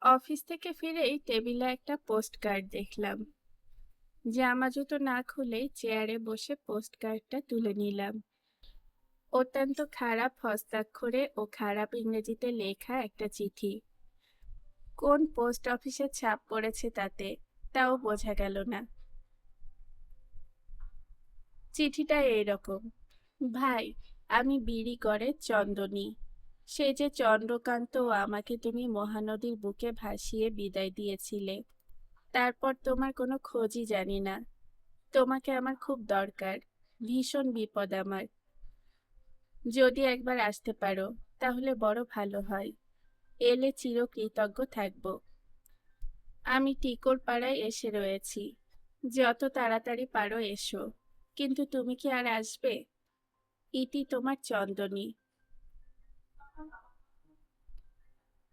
Office থেকে ফিরেই টেবিলে একটা পোস্ট কার্ড দেখলাম। জামা জুতো না খুলেই চেয়ারে বসে পোস্ট কার্ডটা তুলে নিলাম। অত্যন্ত খারাপ হস্তাক্ষরে ও খারাপ ইংরেজিতে লেখা একটা চিঠি। কোন পোস্ট অফিসের ছাপ পড়েছে তাতে, তাও বোঝা গেল না। চিঠিটা এইরকম: ভাই, আমি বিড়ি করে চন্দনী। সে যে চন্দ্রকান্ত, আমাকে তুমি মহানদীর বুকে ভাসিয়ে বিদায় দিয়েছিলে, তারপর তোমার কোনো খোঁজই জানি না। তোমাকে আমার খুব দরকার, ভীষণ বিপদ আমার। যদি একবার আসতে পারো তাহলে বড় ভালো হয়। এলে চিরকৃতজ্ঞ থাকব। আমি টিকর পাড়ায় এসে রয়েছি, যত তাড়াতাড়ি পারো এসো। কিন্তু তুমি কি আর আসবে? ইতি, তোমার চন্দনী।